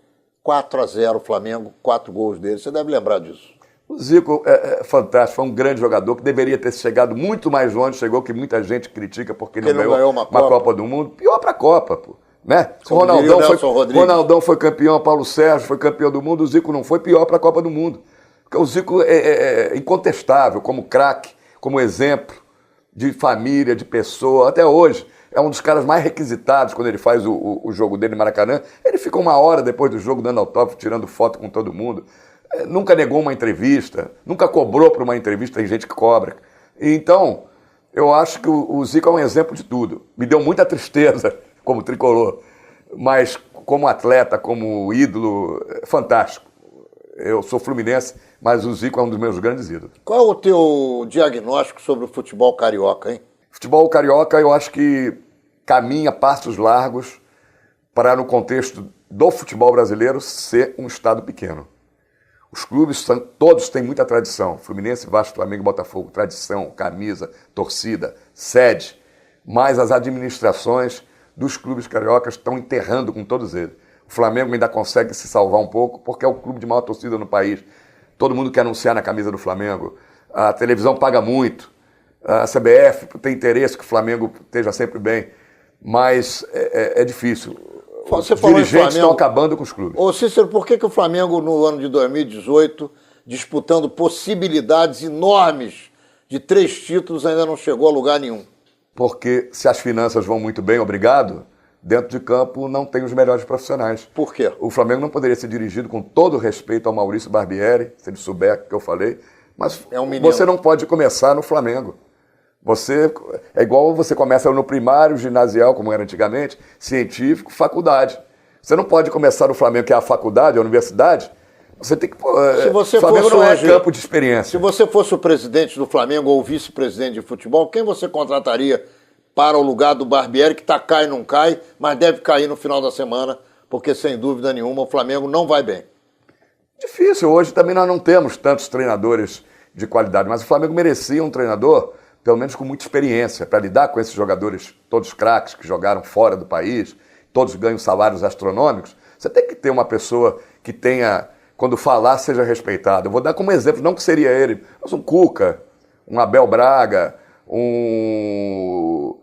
4-0 o Flamengo, 4 gols dele. Você deve lembrar disso. O Zico é fantástico, foi um grande jogador que deveria ter chegado muito mais longe, chegou que muita gente critica porque não ganhou uma Copa do Mundo. Pior para a Copa, pô. Né? Se o Ronaldão foi campeão, Paulo Sérgio foi campeão do mundo, o Zico não foi, pior para a Copa do Mundo. Porque o Zico é incontestável como craque, como exemplo de família, de pessoa, até hoje. É um dos caras mais requisitados quando ele faz o jogo dele no Maracanã. Ele fica 1 hora depois do jogo dando autógrafo, tirando foto com todo mundo. Nunca negou uma entrevista, nunca cobrou por uma entrevista, tem gente que cobra. Então, eu acho que o Zico é um exemplo de tudo. Me deu muita tristeza como tricolor, mas como atleta, como ídolo, é fantástico. Eu sou fluminense, mas o Zico é um dos meus grandes ídolos. Qual é o teu diagnóstico sobre o futebol carioca, hein? Futebol carioca, eu acho que caminha passos largos para, no contexto do futebol brasileiro, ser um estado pequeno. Os clubes todos têm muita tradição. Fluminense, Vasco, Flamengo e Botafogo. Tradição, camisa, torcida, sede. Mas as administrações dos clubes cariocas estão enterrando com todos eles. O Flamengo ainda consegue se salvar um pouco porque é o clube de maior torcida no país. Todo mundo quer anunciar na camisa do Flamengo. A televisão paga muito. A CBF tem interesse que o Flamengo esteja sempre bem. Mas é difícil. Os dirigentes estão acabando com os clubes. Ô Cícero, por que o Flamengo, no ano de 2018, disputando possibilidades enormes de 3 títulos, ainda não chegou a lugar nenhum? Porque se as finanças vão muito bem, obrigado, dentro de campo não tem os melhores profissionais. Por quê? O Flamengo não poderia ser dirigido com todo respeito ao Maurício Barbieri, se ele souber o que eu falei, mas você não pode começar no Flamengo. É igual você começa no primário, ginasial, como era antigamente, científico, faculdade. Você não pode começar no Flamengo, que é a faculdade, a universidade. Você tem que... O Flamengo não é campo de experiência. Se você fosse o presidente do Flamengo ou o vice-presidente de futebol, quem você contrataria para o lugar do Barbieri, que cai e não cai, mas deve cair no final da semana, porque sem dúvida nenhuma o Flamengo não vai bem? Difícil. Hoje também nós não temos tantos treinadores de qualidade, mas o Flamengo merecia um treinador pelo menos com muita experiência, para lidar com esses jogadores, todos craques, que jogaram fora do país, todos ganham salários astronômicos. Você tem que ter uma pessoa que tenha, quando falar, seja respeitado. Eu vou dar como exemplo, não que seria ele, mas um Cuca, um Abel Braga, um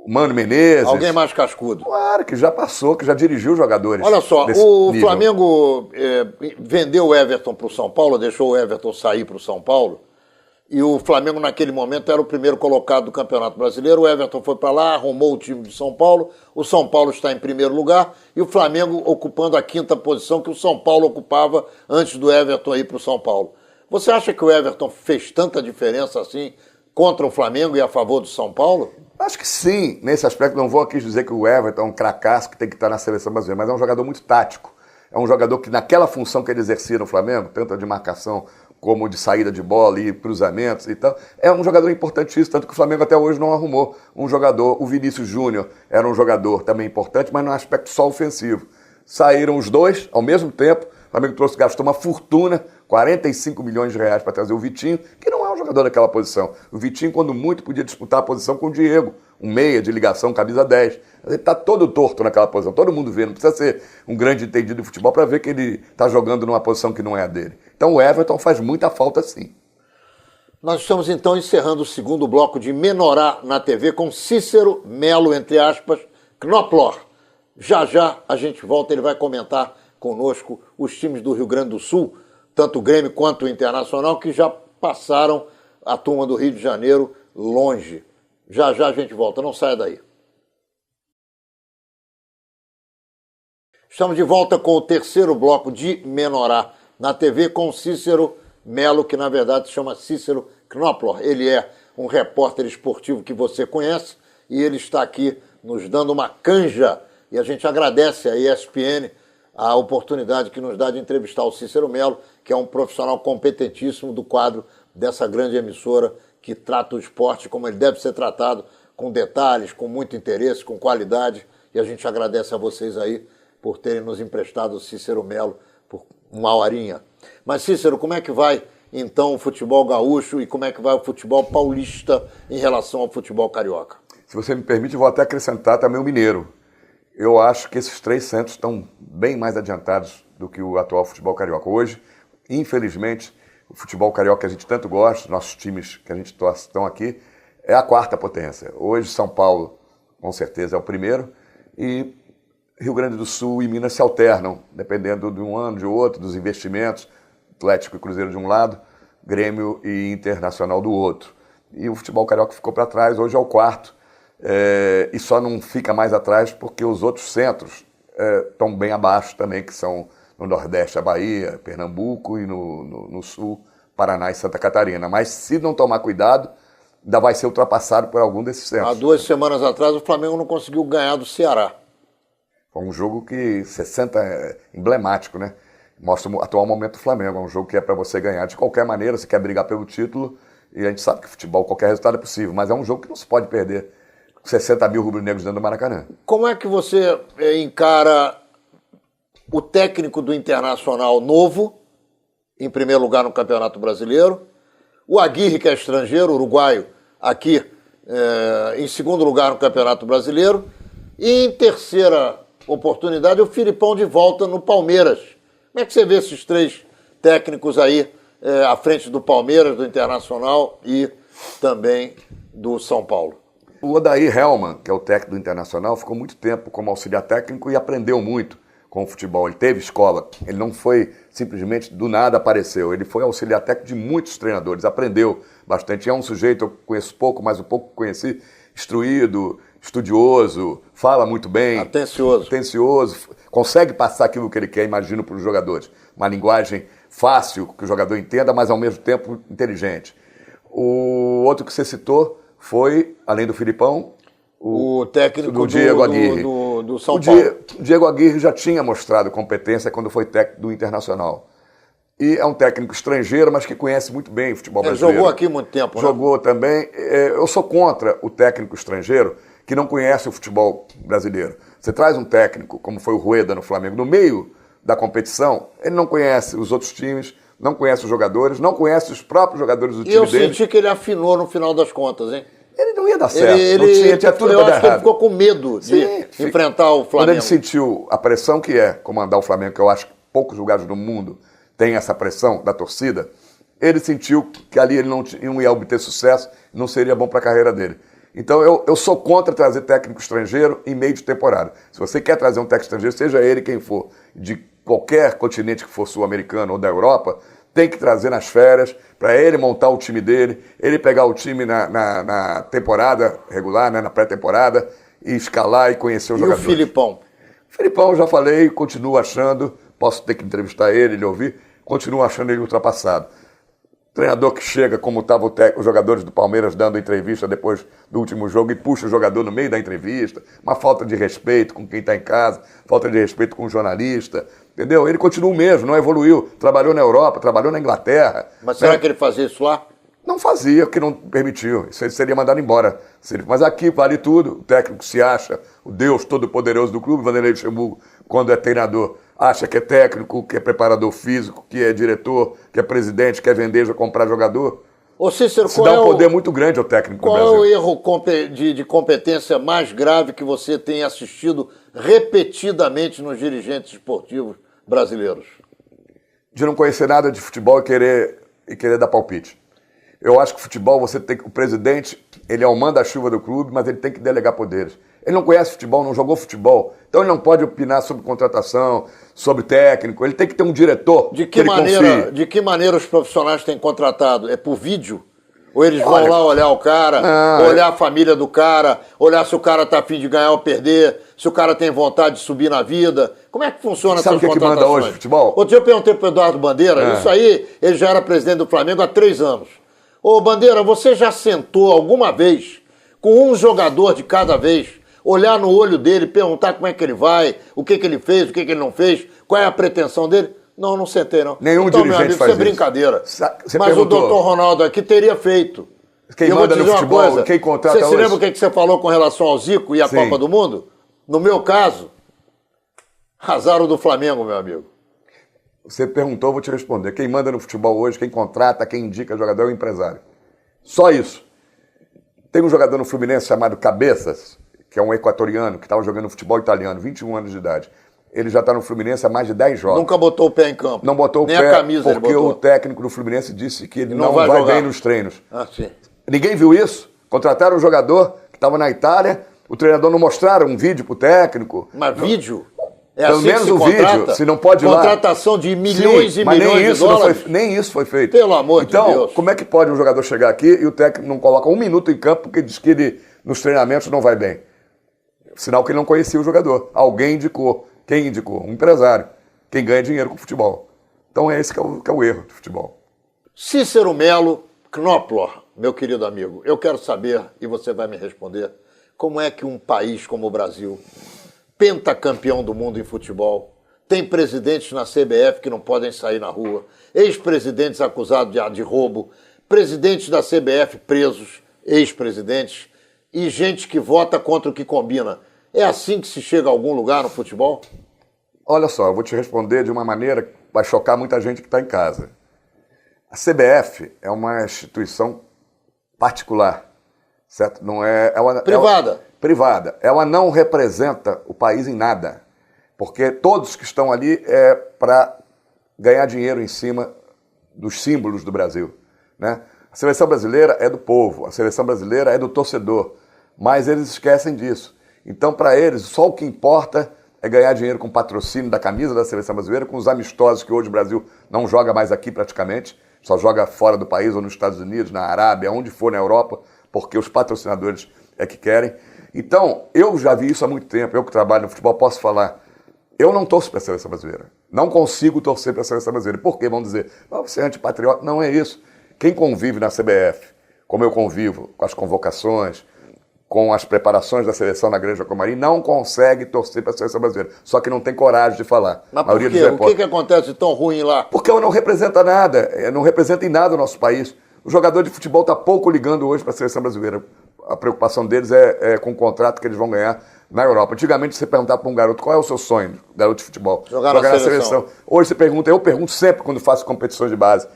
Mano Menezes. Alguém mais cascudo. Claro, que já passou, que já dirigiu jogadores. Olha só, o nível. Flamengo vendeu o Everton para o São Paulo, deixou o Everton sair para o São Paulo. E o Flamengo, naquele momento, era o primeiro colocado do Campeonato Brasileiro. O Everton foi para lá, arrumou o time de São Paulo. O São Paulo está em primeiro lugar. E o Flamengo ocupando a 5ª posição que o São Paulo ocupava antes do Everton ir para o São Paulo. Você acha que o Everton fez tanta diferença assim contra o Flamengo e a favor do São Paulo? Acho que sim. Nesse aspecto, não vou aqui dizer que o Everton é um cracaço que tem que estar na seleção brasileira, mas é um jogador muito tático. É um jogador que, naquela função que ele exercia no Flamengo, tanto a de marcação como de saída de bola e cruzamentos e tal, é um jogador importantíssimo, tanto que o Flamengo até hoje não arrumou um jogador. O Vinícius Júnior era um jogador também importante, mas no aspecto só ofensivo. Saíram os dois ao mesmo tempo, o Flamengo gastou uma fortuna, 45 milhões de reais para trazer o Vitinho, que não é um jogador daquela posição. O Vitinho, quando muito, podia disputar a posição com o Diego, um meia de ligação, camisa 10. Ele está todo torto naquela posição, todo mundo vê, não precisa ser um grande entendido de futebol para ver que ele está jogando numa posição que não é a dele. Então o Everton faz muita falta sim. Nós estamos então encerrando o segundo bloco de Menorá na TV com Cícero Melo, entre aspas, Knoplor. Já já a gente volta, ele vai comentar conosco os times do Rio Grande do Sul, tanto o Grêmio quanto o Internacional, que já passaram a turma do Rio de Janeiro longe. Já já a gente volta, não saia daí. Estamos de volta com o terceiro bloco de Menorá na TV com Cícero Melo, que na verdade se chama Cícero Knoplor. Ele é um repórter esportivo que você conhece e ele está aqui nos dando uma canja. E a gente agradece à ESPN a oportunidade que nos dá de entrevistar o Cícero Melo, que é um profissional competentíssimo do quadro dessa grande emissora que trata o esporte como ele deve ser tratado, com detalhes, com muito interesse, com qualidade. E a gente agradece a vocês aí por terem nos emprestado o Cícero Melo por uma horinha. Mas, Cícero, como é que vai, então, o futebol gaúcho e como é que vai o futebol paulista em relação ao futebol carioca? Se você me permite, eu vou até acrescentar também o mineiro. Eu acho que esses 3 centros estão bem mais adiantados do que o atual futebol carioca. Hoje, infelizmente, o futebol carioca que a gente tanto gosta, nossos times que a gente torce estão aqui, é a quarta potência. Hoje São Paulo, com certeza, é o primeiro, e Rio Grande do Sul e Minas se alternam, dependendo de um ano, de outro, dos investimentos, Atlético e Cruzeiro de um lado, Grêmio e Internacional do outro. E o futebol carioca ficou para trás, hoje é o quarto, e só não fica mais atrás porque os outros centros estão bem abaixo também, que são no Nordeste a Bahia, Pernambuco e no Sul, Paraná e Santa Catarina. Mas se não tomar cuidado, ainda vai ser ultrapassado por algum desses centros. Há 2 semanas atrás o Flamengo não conseguiu ganhar do Ceará. Foi um jogo que 60 é emblemático, né? Mostra o atual momento do Flamengo. É um jogo que é para você ganhar de qualquer maneira, você quer brigar pelo título, e a gente sabe que futebol, qualquer resultado é possível, mas é um jogo que não se pode perder. 60 mil rubro-negros dentro do Maracanã. Como é que você encara o técnico do Internacional novo, em primeiro lugar no Campeonato Brasileiro, o Aguirre, que é estrangeiro, uruguaio, aqui em segundo lugar no Campeonato Brasileiro, e em terceira oportunidade o Filipão de volta no Palmeiras? Como é que você vê esses 3 técnicos aí à frente do Palmeiras, do Internacional e também do São Paulo? O Odair Hellmann, que é o técnico do Internacional, ficou muito tempo como auxiliar técnico e aprendeu muito com o futebol. Ele teve escola, ele não foi simplesmente do nada apareceu, ele foi auxiliar técnico de muitos treinadores, aprendeu bastante. É um sujeito, eu conheço pouco, mas o pouco que conheci, instruído, estudioso, fala muito bem. Atencioso, consegue passar aquilo que ele quer, imagino, para os jogadores. Uma linguagem fácil, que o jogador entenda, mas ao mesmo tempo inteligente. O outro que você citou foi, além do Filipão, o técnico do Diego Aguirre. Do São Paulo. O Diego Aguirre já tinha mostrado competência quando foi técnico do Internacional. E é um técnico estrangeiro, mas que conhece muito bem o futebol brasileiro. Jogou aqui muito tempo, né? Jogou também. Eu sou contra o técnico estrangeiro que não conhece o futebol brasileiro. Você traz um técnico, como foi o Rueda no Flamengo, no meio da competição, ele não conhece os outros times, não conhece os jogadores, não conhece os próprios jogadores do time dele. E eu senti que ele afinou no final das contas, hein? Ele não ia dar certo, tinha tudo para dar errado. Eu acho que ele ficou com medo de enfrentar o Flamengo. Quando ele sentiu a pressão que é comandar o Flamengo, que eu acho que poucos lugares do mundo têm essa pressão da torcida, ele sentiu que ali ele não ia obter sucesso, não seria bom para a carreira dele. Então eu sou contra trazer técnico estrangeiro em meio de temporada. Se você quer trazer um técnico estrangeiro, seja ele quem for, de qualquer continente que for sul-americano ou da Europa, tem que trazer nas férias para ele montar o time dele, ele pegar o time na temporada regular, né, na pré-temporada, e escalar e conhecer os jogadores. E o Filipão? O Filipão, eu já falei, continuo achando, posso ter que entrevistar ele ouvir, continuo achando ele ultrapassado. Treinador que chega, como estavam os jogadores do Palmeiras dando entrevista depois do último jogo e puxa o jogador no meio da entrevista, uma falta de respeito com quem está em casa, falta de respeito com o jornalista, entendeu? Ele continua o mesmo, não evoluiu, trabalhou na Europa, trabalhou na Inglaterra. Mas será que ele fazia isso lá? Não fazia, porque não permitiu, isso ele seria mandado embora. Mas aqui vale tudo, o técnico se acha o Deus todo-poderoso do clube, Vanderlei Luxemburgo, quando é treinador, acha que é técnico, que é preparador físico, que é diretor, que é presidente, quer vender, comprar jogador. Ô Cícero, se dá um poder muito grande ao técnico do Brasil. Qual é o erro de competência mais grave que você tem assistido repetidamente nos dirigentes esportivos brasileiros? De não conhecer nada de futebol e querer dar palpite. Eu acho que o futebol, o presidente, ele é o manda-chuva do clube, mas ele tem que delegar poderes. Ele não conhece futebol, não jogou futebol, então ele não pode opinar sobre contratação, sobre técnico, ele tem que ter um diretor de que maneira os profissionais têm contratado? É por vídeo? Ou eles vão lá olhar o cara, olhar a família do cara, olhar se o cara está a fim de ganhar ou perder, se o cara tem vontade de subir na vida? Como é que funciona essas contratações? Sabe o que manda hoje o futebol? Outro dia eu perguntei para o Eduardo Bandeira, isso aí, ele já era presidente do Flamengo há 3 anos. Ô Bandeira, você já sentou alguma vez com um jogador de cada vez, olhar no olho dele, perguntar como é que ele vai, o que ele fez, o que ele não fez, qual é a pretensão dele? Não, não sentei, não. Nenhum então, dirigente meu amigo, faz isso é brincadeira. Você mas perguntou. O doutor Ronaldo aqui teria feito. Quem manda no futebol, quem contrata hoje. Você se lembra o que você falou com relação ao Zico e à Copa do Mundo? No meu caso, azar do Flamengo, meu amigo. Você perguntou, eu vou te responder. Quem manda no futebol hoje, quem contrata, quem indica jogador é o empresário. Só isso. Tem um jogador no Fluminense chamado Cabeças, que é um equatoriano, que estava jogando futebol italiano, 21 anos de idade. Ele já está no Fluminense há mais de 10 jogos. Nunca botou o pé em campo. Não botou Nem o pé a camisa porque ele botou. o técnico do Fluminense disse que ele não vai vai jogar bem nos treinos. Ah, sim. Ninguém viu isso. Contrataram um jogador que estava na Itália, o treinador não mostraram um vídeo pro técnico. Mas vídeo? É Pelo assim menos que se o contrata? vídeo, se não pode ir lá. Contratação de milhões Sim, e mas milhões nem de isso dólares? nem isso foi feito. Pelo amor de Deus. Então, como é que pode um jogador chegar aqui e o técnico não coloca um minuto em campo porque diz que ele nos treinamentos não vai bem? Sinal que ele não conhecia o jogador. Alguém indicou. Quem indicou? Um empresário. Quem ganha dinheiro com futebol. Então é esse que é o erro de futebol. Cícero Melo Knopfler, meu querido amigo, eu quero saber, e você vai me responder, como é que um país como o Brasil, pentacampeão do mundo em futebol, tem presidentes na CBF que não podem sair na rua, ex-presidentes acusados de roubo, presidentes da CBF presos, ex-presidentes, e gente que vota contra o que combina. É assim que se chega a algum lugar no futebol? Olha só, eu vou te responder de uma maneira que vai chocar muita gente que está em casa. A CBF é uma instituição particular, certo? Não é... Privada. Privada. Ela não representa o país em nada, porque todos que estão ali é para ganhar dinheiro em cima dos símbolos do Brasil, né? A seleção brasileira é do povo, a seleção brasileira é do torcedor, mas eles esquecem disso. Então, para eles, só o que importa é ganhar dinheiro com patrocínio da camisa da seleção brasileira, com os amistosos que hoje o Brasil não joga mais aqui praticamente, só joga fora do país ou nos Estados Unidos, na Arábia, onde for na Europa, porque os patrocinadores é que querem. Então, eu já vi isso há muito tempo, eu que trabalho no futebol posso falar, eu não torço para a seleção brasileira, não consigo torcer para a seleção brasileira. Por quê? Vão dizer, você é antipatriota? Não é isso. Quem convive na CBF, como eu convivo, com as convocações, com as preparações da seleção na Granja Comari, não consegue torcer para a seleção brasileira. Só que não tem coragem de falar. Mas por quê? O que acontece de tão ruim lá? Porque ela não representa nada, não representa em nada o nosso país. O jogador de futebol está pouco ligando hoje para a seleção brasileira. A preocupação deles é com o contrato que eles vão ganhar na Europa. Antigamente, você perguntava para um garoto qual é o seu sonho, garoto de futebol. Jogar na seleção. Hoje você pergunta, eu pergunto sempre quando faço competições de base.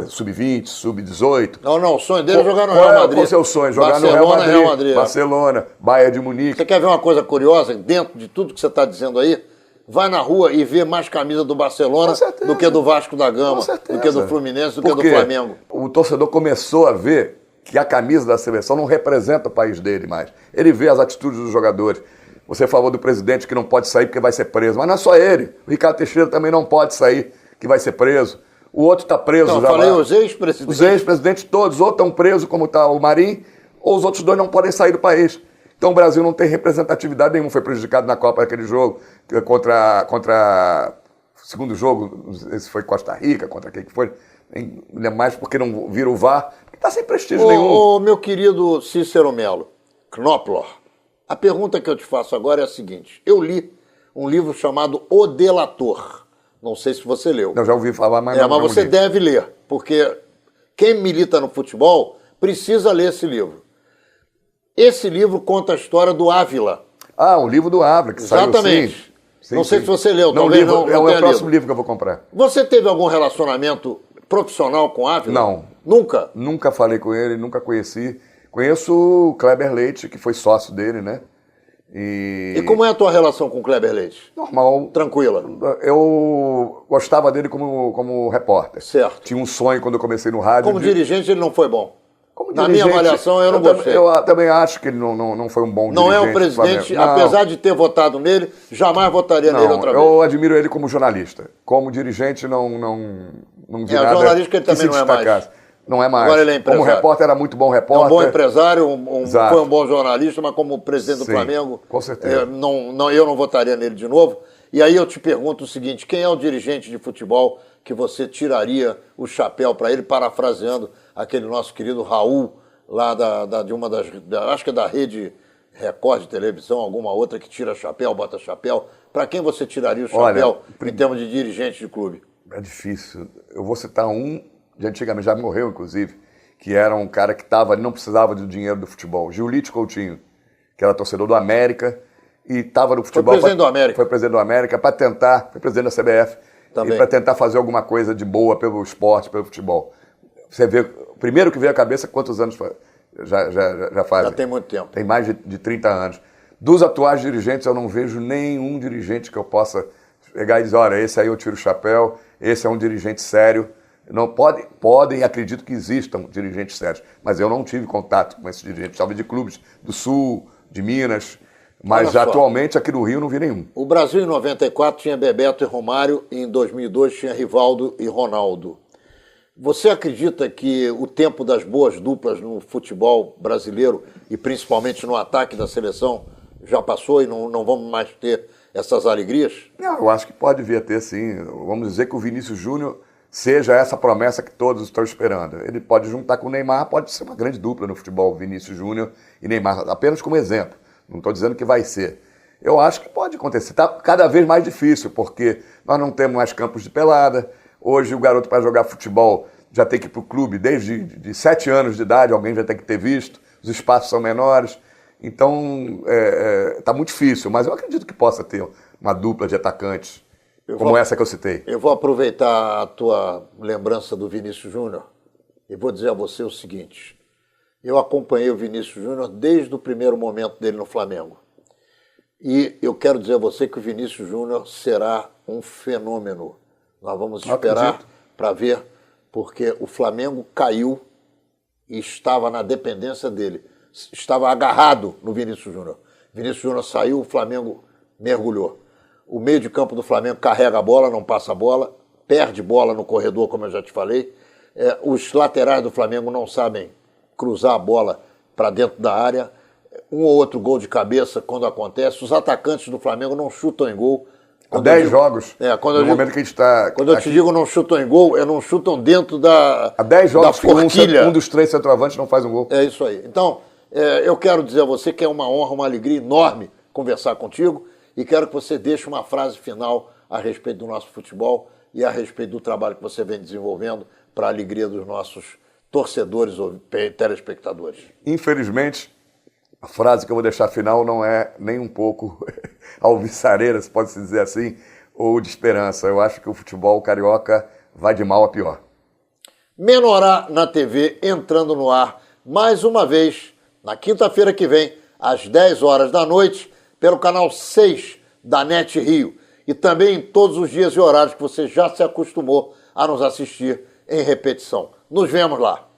Sub-20, sub-18. Não, o sonho dele é jogar no Real Madrid. Qual é o seu sonho? Jogar Barcelona, no Real Madrid. Barcelona, Bayern de Munique. Você quer ver uma coisa curiosa? Dentro de tudo que você está dizendo aí, vai na rua e vê mais camisa do Barcelona do que do Vasco da Gama, do que do Fluminense, do que do Flamengo. O torcedor começou a ver que a camisa da seleção não representa o país dele mais. Ele vê as atitudes dos jogadores. Você falou do presidente que não pode sair porque vai ser preso. Mas não é só ele. O Ricardo Teixeira também não pode sair, que vai ser preso. O outro está preso já. Eu falei os ex-presidentes. Os ex-presidentes todos, ou estão presos, como está o Marinho, ou os outros dois não podem sair do país. Então o Brasil não tem representatividade nenhuma. Foi prejudicado na Copa daquele jogo, contra o segundo jogo, esse foi Costa Rica, contra quem que foi, nem lembro mais porque não vira o VAR. Está sem prestígio nenhum. Ô, meu querido Cícero Melo Knopfler, a pergunta que eu te faço agora é a seguinte. Eu li um livro chamado O Delator. Não sei se você leu. Eu já ouvi falar, mas não. Mas você deve ler, porque quem milita no futebol precisa ler esse livro. Esse livro conta a história do Ávila. Ah, o livro do Ávila, que exatamente. Saiu, sim. Não sei se você leu, não, talvez livro, não é o próximo livro que eu vou comprar. Você teve algum relacionamento profissional com o Ávila? Não. Nunca? Nunca falei com ele, nunca conheci. Conheço o Kleber Leite, que foi sócio dele, né? E como é a tua relação com o Kleber Leite? Normal. Tranquila? Eu gostava dele como repórter. Certo. Tinha um sonho quando eu comecei no rádio. Como dirigente ele não foi bom? Na minha avaliação eu não gostei. Eu também acho que ele não foi um bom dirigente. Não é um presidente, apesar de ter votado nele, jamais votaria nele outra vez. Eu admiro ele como jornalista. Como dirigente não vi nada jornalista que ele também não é mais. Não é mais. Agora ele é empresário. Como repórter era muito bom repórter. É um bom empresário, foi um bom jornalista, mas como presidente do Flamengo, com certeza. Eu não votaria nele de novo. E aí eu te pergunto o seguinte, quem é o dirigente de futebol que você tiraria o chapéu para ele, parafraseando aquele nosso querido Raul, lá de uma das... acho que é da Rede Record de televisão, alguma outra que tira chapéu, bota chapéu. Para quem você tiraria o chapéu em termos de dirigente de clube? É difícil. Eu vou citar um de antigamente, já morreu inclusive, que era um cara que estava ali, não precisava do dinheiro do futebol. Giulite Coutinho, que era torcedor do América e estava no futebol. Foi presidente do América. Foi presidente do América para tentar, foi presidente da CBF, também. E para tentar fazer alguma coisa de boa pelo esporte, pelo futebol. Você vê, o primeiro que veio à cabeça, quantos anos já fazem? Já tem muito tempo. Tem mais de 30 anos. Dos atuais dirigentes, eu não vejo nenhum dirigente que eu possa pegar e dizer, olha, esse aí eu tiro o chapéu, esse é um dirigente sério. Não podem e acredito que existam dirigentes sérios, mas eu não tive contato com esses dirigentes, talvez de clubes do Sul, de Minas, mas atualmente aqui no Rio não vi nenhum. O Brasil em 94 tinha Bebeto e Romário, e em 2002 tinha Rivaldo e Ronaldo. Você acredita que o tempo das boas duplas no futebol brasileiro, e principalmente no ataque da seleção, já passou e não vamos mais ter essas alegrias? Não, eu acho que pode vir a ter, sim. Vamos dizer que o Vinícius Júnior seja essa promessa que todos estão esperando. Ele pode juntar com o Neymar, pode ser uma grande dupla no futebol, Vinícius Júnior e Neymar, apenas como exemplo. Não estou dizendo que vai ser. Eu acho que pode acontecer. Está cada vez mais difícil, porque nós não temos mais campos de pelada. Hoje o garoto para jogar futebol já tem que ir para o clube desde de 7 anos de idade, alguém já tem que ter visto, os espaços são menores. Então, está muito difícil, mas eu acredito que possa ter uma dupla de atacantes, como essa que eu citei. Eu vou aproveitar a tua lembrança do Vinícius Júnior e vou dizer a você o seguinte. Eu acompanhei o Vinícius Júnior desde o primeiro momento dele no Flamengo. E eu quero dizer a você que o Vinícius Júnior será um fenômeno. Nós vamos esperar para ver, porque o Flamengo caiu e estava na dependência dele. Estava agarrado no Vinícius Júnior. Vinícius Júnior saiu, o Flamengo mergulhou. O meio de campo do Flamengo carrega a bola, não passa a bola, perde bola no corredor, como eu já te falei. Os laterais do Flamengo não sabem cruzar a bola para dentro da área. Um ou outro gol de cabeça quando acontece. Os atacantes do Flamengo não chutam em gol. Há 10 jogos, no momento que a gente está... Quando eu te digo não chutam em gol, não chutam dentro da... Há 10 jogos que um dos 3 centroavantes não faz um gol. É isso aí. Então, eu quero dizer a você que é uma honra, uma alegria enorme conversar contigo e quero que você deixe uma frase final a respeito do nosso futebol e a respeito do trabalho que você vem desenvolvendo para a alegria dos nossos torcedores ou telespectadores. Infelizmente, a frase que eu vou deixar final não é nem um pouco alvissareira, se pode se dizer assim, ou de esperança. Eu acho que o futebol carioca vai de mal a pior. Menorá na TV entrando no ar mais uma vez na quinta-feira que vem, às 10 horas da noite, pelo canal 6 da NET Rio. E também em todos os dias e horários que você já se acostumou a nos assistir em repetição. Nos vemos lá.